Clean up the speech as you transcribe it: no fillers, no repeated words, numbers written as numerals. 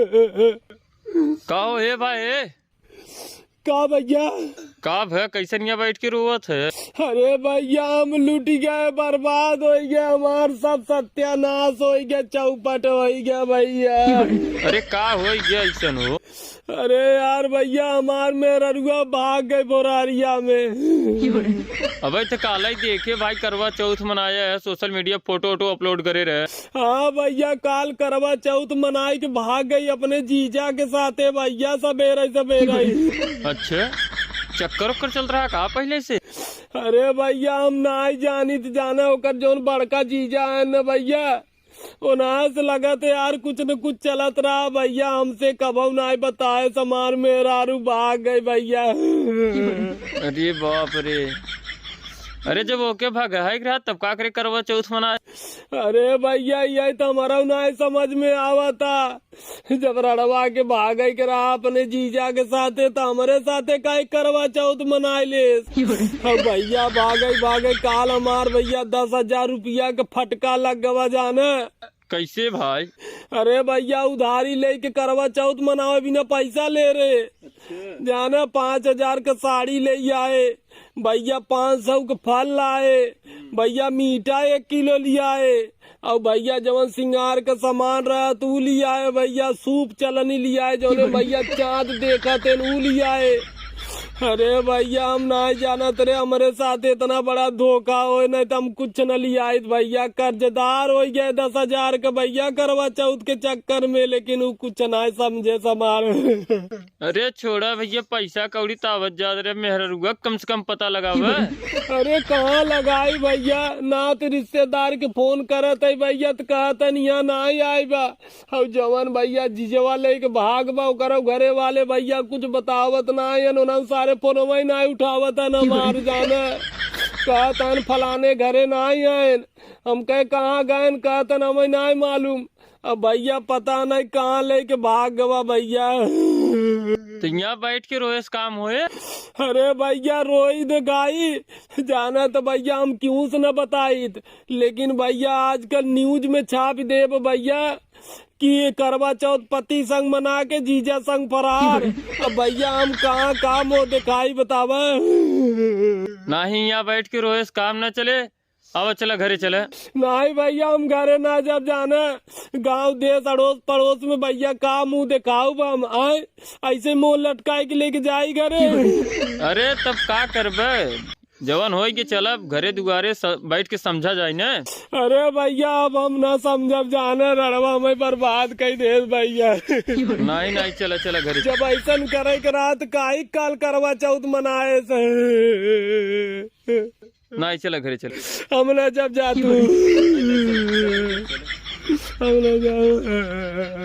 कहो हे भाई, का भैया? का है कैसे नहीं बैठ के रोवत है? अरे भैया हम लूट गए, बर्बाद हो गया, हमार सब सत्यानाश हो गया, चौपट हो गया भैया। अरे का हो गया ऐसा हो? अरे यार भैया हमार मेहरुआ भाग गए बोरारिया में। अबे तो काला ही देखे भाई, करवा चौथ मनाया है, सोशल मीडिया फोटो वोटो अपलोड करे रहे। हाँ भैया काल करवा चौथ मनाई के भाग गई अपने जीजा के साथ भैया, सवेरे सवेरे। अच्छा, चक्कर उक्कर चल रहा है कहा पहले से? अरे भैया हम ना ही जानी तो जाना होकर जो बड़का जीजा है न भैया, उन्हास लगा थे यार कुछ न कुछ चलत रहा भैया, हमसे कबू ना बताए, समार मेहरारू भाग गए भैया। अरे बाप रे, अरे जब ओके भाग रहा तब का करे करवा चौथ मनाए? अरे भैया यही तो हमारा ना समझ में आवा था, जब रड़वा के भाग गई के रहा अपने जीजा के साथ तो हमारे साथ का करवा चौथ मनाए ले। भैया भाग गई काल हमार भैया 10,000 रुपया का फटका लग गवा जाने। कैसे भाई? अरे भैया उधारी लेके करवा चौथ मनावे बिना पैसा ले रहे जाना, 5,000 का साड़ी ले आए भैया, 500 का फल लाए भैया, मीठा 1 किलो लिया है, और भैया जवन सिंगार का सामान रहा तू लिया है भैया, सूप चलनी लिया है, जो भैया चाँद देखा थे वो लिया है। अरे भैया हम ना जाना तेरे हमारे साथ इतना बड़ा धोखा हो, नहीं तो हम कुछ न लिया भैया, कर्जदार हो गए 10,000 का भैया करवा चौथ के चक्कर में, लेकिन वो कुछ ना समझे समार। अरे छोड़ा भैया, पैसा कौड़ी तावत जा रहे मेहरुआ, कम से कम पता लगावे। अरे कहाँ लगाई भैया, ना तो रिश्तेदार के फोन करत है भैया तो कहता नहीं यहाँ ना ही आई बा, और जवन भैया जीजवा लेके भाग बा करो घरे वाले भैया कुछ बतावत ना है, सारे फोन में ना उठावत है, न मार जाना कहता फलाने घरे ना ही आए, हम कहे कहाँ गए, कहता हमें ना मालूम, अब भैया पता नहीं कहाँ लेके भाग गवा भैया। तो यहाँ बैठ के रोएस काम होए? अरे भैया रोई दे गाई जाना तो भैया हम क्यों से न बताई, लेकिन भैया आजकल न्यूज में छाप दे भैया कि करवा चौथ पति संग मना के जीजा संग फरार। अब भैया हम कहाँ काम हो दिखाई बतावा। नहीं यहाँ बैठ के रोएस काम न चले, अब चला घरे चले। नहीं भैया हम घरे ना जब जाना, गांव देश अड़ोस पड़ोस में भैया का मुंह दिखाऊ हम आए, ऐसे मुंह लटकाए के लेके जाई घरे। अरे तब का करबे, जवन हो के चल घरे दुआरे बैठ के समझा जाए न। अरे भैया अब हम ना समझब जाने, रड़वा में बर्बाद कर दे भैया। नहीं चला चला घरे। जब ऐसा करे के रात काई काल करवा चौथ मनाए से, नहीं चला घरे चल। हम ना जब जातू हम ना जाओ।